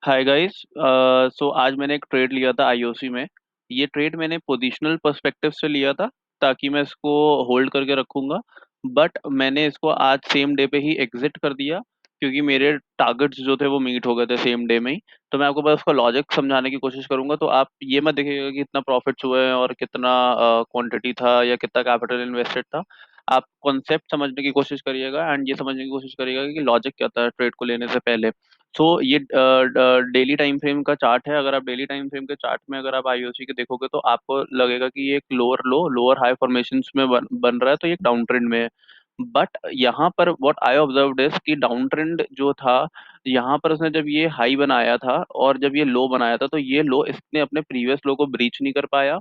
Hi guys. सो आज मैंने एक ट्रेड लिया था आईओसी में। ये ट्रेड मैंने पोजिशनल पर्सपेक्टिव से लिया था ताकि मैं इसको होल्ड करके रखूंगा। बट मैंने इसको आज सेम डे पे ही एग्जिट कर दिया क्योंकि मेरे टारगेट्स जो थे वो मीट हो गए थे सेम डे में ही। तो मैं आपको बस उसका लॉजिक समझाने की कोशिश करूंगा, तो आप ये मत देखिएगा कि कितना प्रॉफिट्स हुए हैं और कितना क्वांटिटी था या कितना कैपिटल इन्वेस्टेड था। आप कॉन्सेप्ट समझने की कोशिश करिएगा एंड ये समझने की कोशिश करिएगा कि लॉजिक क्या था ट्रेड को लेने से पहले। सो ये डेली टाइम फ्रेम का चार्ट है। अगर आप डेली टाइम फ्रेम के चार्ट में अगर आप आईओसी के देखोगे तो आपको लगेगा कि ये एक लोअर हाई फॉर्मेशंस में बन रहा है, तो ये एक डाउन ट्रेंड में है। बट यहाँ पर व्हाट आई ऑब्जर्व्ड इज कि डाउन ट्रेंड जो था, यहाँ पर उसने जब ये हाई बनाया था और जब ये लो बनाया था, तो ये लो इसने अपने प्रीवियस लो को ब्रीच नहीं कर पाया।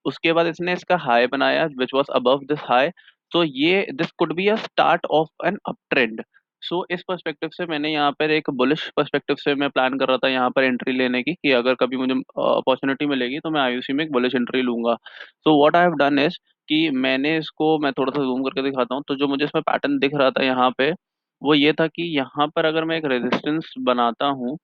उसके बाद इसने इसका हाई बनाया which was above this high. तो ये this could be a start of an up trend. So इस पर्सपेक्टिव से मैंने यहाँ पर एक बुलिश पर्सपेक्टिव से मैं प्लान कर रहा था यहाँ पर एंट्री लेने की, कि अगर कभी मुझे अपॉर्चुनिटी मिलेगी तो मैं आईयूसी में एक बुलिश एंट्री लूंगा। So what I have done is कि मैंने इसको, मैं थोड़ा सा जूम करके दिखाता हूँ, तो जो मुझे इसमें पैटर्न दिख रहा था यहाँ पे वो ये था कि यहाँ पर अगर मैं एक रेजिस्टेंस बनाता हूँ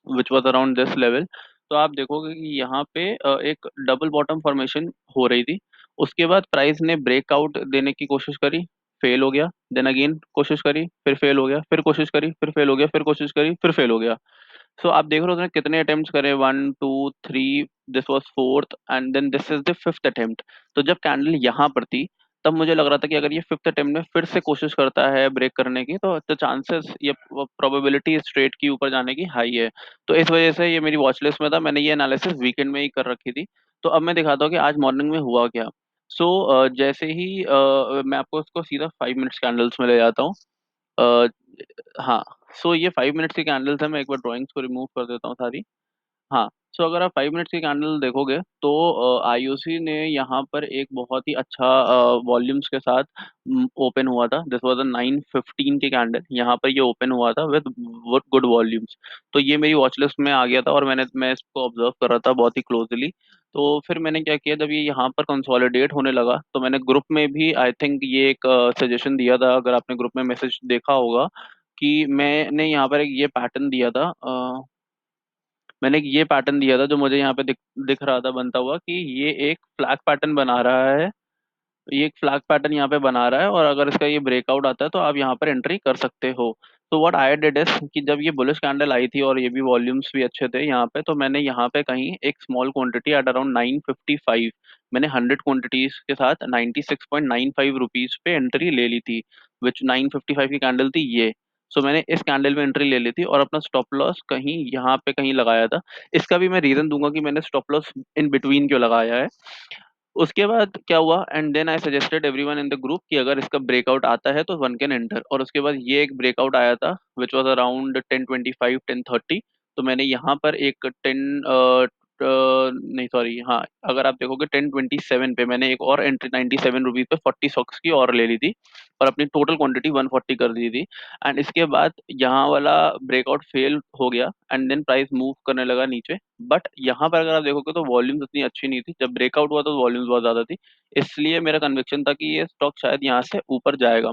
which was around this level, तो आप देखोगे कि यहाँ पे एक डबल बॉटम फॉर्मेशन हो रही थी। उसके बाद प्राइस ने ब्रेकआउट देने की कोशिश करी, फेल हो गया। देन अगेन कोशिश करी, फिर फेल हो गया, फिर कोशिश करी, फिर फेल हो गया, फिर कोशिश करी, फिर फेल हो गया। सो आप देख रहे हो उसने कितने अटेम्प्ट्स करे, 1 2 3, this was fourth and then this is the fifth attempt. तो जब कैंडल यहाँ पर थी तब मुझे लग रहा था कि अगर ये फिफ्थ अटेम्प्ट में फिर से कोशिश करता है ब्रेक करने की, तो चांसेस या प्रोबेबिलिटी इस ट्रेड की ऊपर जाने की हाई है। तो इस वजह से ये मेरी वॉच लिस्ट में था, मैंने ये एनालिसिस वीकेंड में ही कर रखी थी। तो अब मैं दिखाता हूँ कि आज मॉर्निंग में हुआ क्या। जैसे ही मैं आपको उसको सीधा 5 मिनट्स कैंडल्स में ले जाता हूँ। अ, हाँ। ये 5 मिनट्स की कैंडल्स है, मैं एक बार ड्राइंग्स को रिमूव कर देता हूँ सारी। हाँ। अगर आप 5 मिनट्स की कैंडल देखोगे तो आईओसी ने यहाँ पर एक बहुत ही अच्छा वॉल्यूम्स के साथ ओपन हुआ था। दिस वाज अ 9:15 की कैंडल, यहाँ पर ये ओपन हुआ था विद गुड वॉल्यूम्स। तो ये मेरी वॉच लिस्ट में आ गया था और मैं इसको ऑब्जर्व कर रहा था बहुत ही क्लोजली। तो फिर मैंने क्या किया, जब ये यहाँ पर कंसोलिडेट होने लगा तो मैंने ग्रुप में भी आई थिंक ये एक सजेशन दिया था, अगर आपने ग्रुप में मैसेज देखा होगा, कि मैंने यहाँ पर एक ये पैटर्न दिया था। मैंने एक ये पैटर्न दिया था जो मुझे यहाँ पे दिख रहा था बनता हुआ, कि ये एक फ्लैग पैटर्न बना रहा है। ये एक फ्लैग पैटर्न यहाँ पे बना रहा है और अगर इसका ये ब्रेकआउट आता है तो आप यहाँ पर एंट्री कर सकते हो। तो व्हाट आई डिड इज कि जब ये बुलिश कैंडल आई थी और ये भी वॉल्यूम्स भी अच्छे थे यहाँ पे, तो मैंने यहाँ पे कहीं एक स्मॉल क्वांटिटी एट अराउंड 9:55, मैंने 100 क्वांटिटीज के साथ 96.95 रुपीज पे एंट्री ले ली थी, विच 9:55 की कैंडल थी ये। मैंने इस कैंडल में एंट्री ले ली थी और अपना स्टॉप लॉस कहीं यहाँ पे कहीं लगाया था। इसका भी मैं रीजन दूंगा कि मैंने स्टॉप लॉस इन बिटवीन क्यों लगाया है। उसके बाद क्या हुआ, and then I suggested everyone in the group कि अगर इसका ब्रेकआउट आता है तो वन कैन एंटर। और उसके बाद ये एक ब्रेकआउट आया था विच वाज अराउंड 10:25 10:30। तो मैंने यहाँ पर एक नहीं सॉरी, हाँ, अगर आप देखोगे 10:27 पे मैंने एक और एंट्री 97 रुपीज पे 40 स्टॉक्स की और ले ली थी और अपनी टोटल क्वांटिटी 140 कर दी थी। एंड इसके बाद यहाँ वाला ब्रेकआउट फेल हो गया एंड देन प्राइस मूव करने लगा नीचे। बट यहाँ पर अगर आप देखोगे तो वॉल्यूम्स उतनी अच्छी नहीं थी, जब ब्रेकआउट हुआ तो वॉल्यूम्स बहुत ज्यादा थी। इसलिए मेरा कन्विक्शन था कि ये स्टॉक शायद यहाँ से ऊपर जाएगा।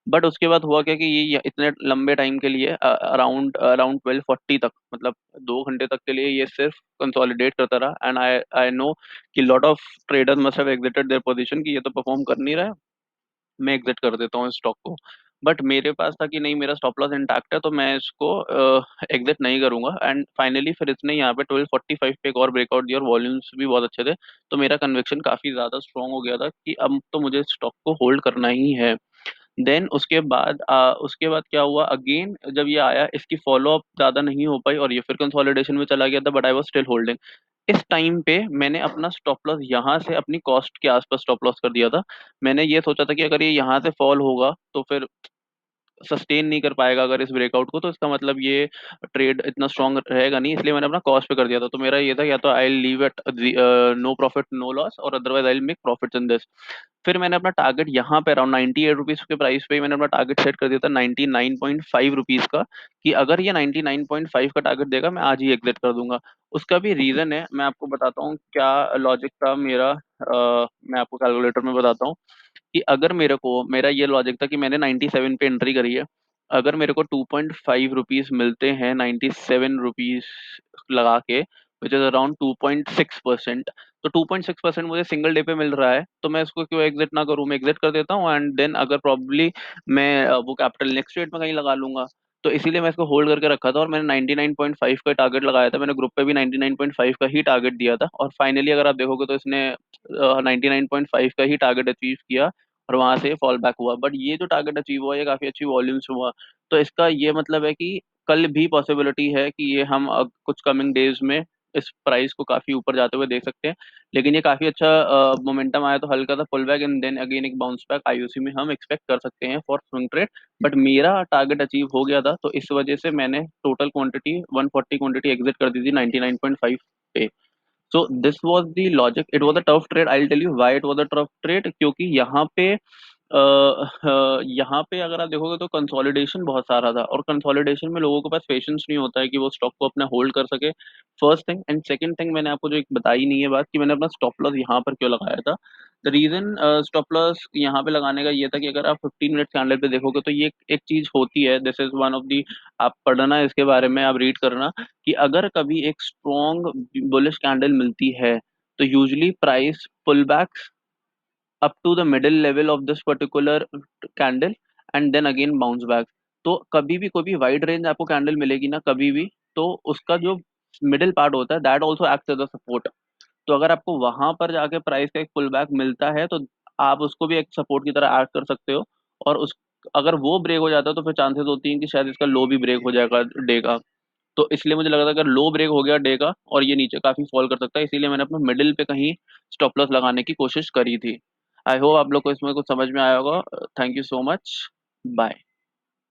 बट उसके बाद हुआ क्या कि ये इतने लंबे टाइम के लिए अराउंड अराउंड 12:40 तक, मतलब 2 घंटे तक के लिए ये सिर्फ कंसोलिडेट करता रहा। एंड आई आई नो कि lot of traders must have exerted their position कि ये तो परफॉर्म कर नहीं रहा है, मैं एग्जिट कर देता हूँ इस स्टॉक को। बट मेरे पास था कि नहीं, मेरा स्टॉप लॉस इंटैक्ट है तो मैं इसको एग्जिट नहीं करूंगा। एंड फाइनली फिर इसने यहाँ पे 12:45 पे एक और ब्रेकआउट दिया और वॉल्यूम्स भी बहुत अच्छे थे। तो मेरा कन्विक्शन काफी ज्यादा स्ट्रांग हो गया था कि अब तो मुझे स्टॉक को होल्ड करना ही है। देन उसके बाद क्या हुआ, अगेन जब ये आया इसकी फॉलो अप ज्यादा नहीं हो पाई और ये फिर कंसोलिडेशन में चला गया था, but I was still holding. इस टाइम पे मैंने अपना स्टॉप लॉस यहाँ से अपनी कॉस्ट के आसपास स्टॉप लॉस कर दिया था। मैंने ये सोचा था कि अगर ये यहाँ से फॉल होगा तो फिर सस्टेन नहीं कर पाएगा अगर इस ब्रेकआउट को, तो इसका मतलब ये ट्रेड इतना स्ट्रांग रहेगा नहीं, इसलिए मैंने अपना कॉस्ट पे कर दिया था। तो मेरा ये था या तो I leave at no profit no loss और otherwise I make profit in this. फिर मैंने अपना टारगेट यहाँ पे अराउंड 98 रुपीज के प्राइस पे ही मैंने अपना टारगेट सेट कर दिया था 99.5 रुपीज का, कि अगर ये 99.5 का टारगेट देगा मैं आज ही एग्जिट कर दूंगा। उसका भी रीजन है, मैं आपको बताता हूँ क्या लॉजिक था मेरा। मैं आपको कैलकुलेटर में बताता हूँ कि अगर मेरे को मेरा ये लॉजिक था कि मैंने 97 पे एंट्री करी है, अगर मेरे को 2.5 रुपीज मिलते हैं 97 रुपीज लगा के, विच इज अराउंड 2.6%, तो 2.6% मुझे सिंगल डे पे मिल रहा है, तो मैं इसको क्यों एग्जिट ना करूं, मैं एग्जिट कर देता हूँ, एंड देन अगर प्रॉब्ली मैं वो कैपिटल नेक्स्ट ट्रेड में कहीं लगा लूंगा। तो इसीलिए मैं इसको होल्ड करके रखा था, और मैंने 99.5 का टारगेट लगाया था, मैंने ग्रुप पे भी 99.5 का ही टारगेट दिया था, और फाइनली अगर आप देखोगे तो इसने 99.5 का ही टारगेट अचीव किया, और वहां से फॉल बैक हुआ। बट ये जो टारगेट अचीव हुआ, ये काफी अच्छी वॉल्यूम्स हुआ। तो इसका ये मतलब है कि कल भी पॉसिबिलिटी है कि ये हम कुछ कमिंग डेज में इस प्राइस को काफी ऊपर जाते हुए देख सकते हैं। लेकिन ये काफी अच्छा मोमेंटम आया तो हल्का सा pull back, and then again एक बाउंस बैक आईओसी में हम एक्सपेक्ट कर सकते हैं फॉर स्विंग ट्रेड। बट मेरा टारगेट अचीव हो गया था, तो इस वजह से मैंने टोटल क्वांटिटी 140 क्वांटिटी एग्जिट कर दी थी 99.5 पे। So this was the logic, it was a tough trade, I tell you why it was a tough trade, क्योंकि यहाँ पे अगर आप देखोगे तो कंसोलिडेशन बहुत सारा था, और कंसोलिडेशन में लोगों के पास पेशेंस नहीं होता है कि वो स्टॉक को अपना होल्ड कर सके, first thing. And second thing, मैंने आपको जो एक बताई नहीं है बात, कि मैंने अपना स्टॉप लॉस यहाँ पर क्यों लगाया था। द रीजन स्टॉप लॉस यहाँ पे लगाने का ये था कि अगर आप 15 मिनट कैंडल पे देखोगे तो ये एक चीज होती है, this is one of the, आप पढ़ना इसके बारे में, आप रीड करना, कि अगर कभी एक स्ट्रॉन्ग बुलिश कैंडल मिलती है, तो usually price pull back up to the middle level of this particular candle, and then again bounce back। तो कभी भी कोई भी वाइड रेंज आपको कैंडल मिलेगी ना कभी भी, तो उसका जो मिडिल पार्ट होता है that also act as a support. तो अगर आपको वहां पर जाके प्राइस का एक पुल बैक मिलता है, तो आप उसको भी एक सपोर्ट की तरह एक्ट कर सकते हो। और उस अगर वो ब्रेक हो जाता है, तो फिर चांसेस होती हैं कि शायद इसका लो भी ब्रेक हो जाएगा डे का। तो इसलिए मुझे लगा था अगर लो ब्रेक हो गया डे का और ये नीचे काफी फॉल कर सकता है, इसीलिए मैंने अपना मिडिल पे कहीं स्टॉप लॉस लगाने की कोशिश करी थी। आई होप आप लोग को इसमें कुछ समझ में आया होगा। Thank you so much. Bye.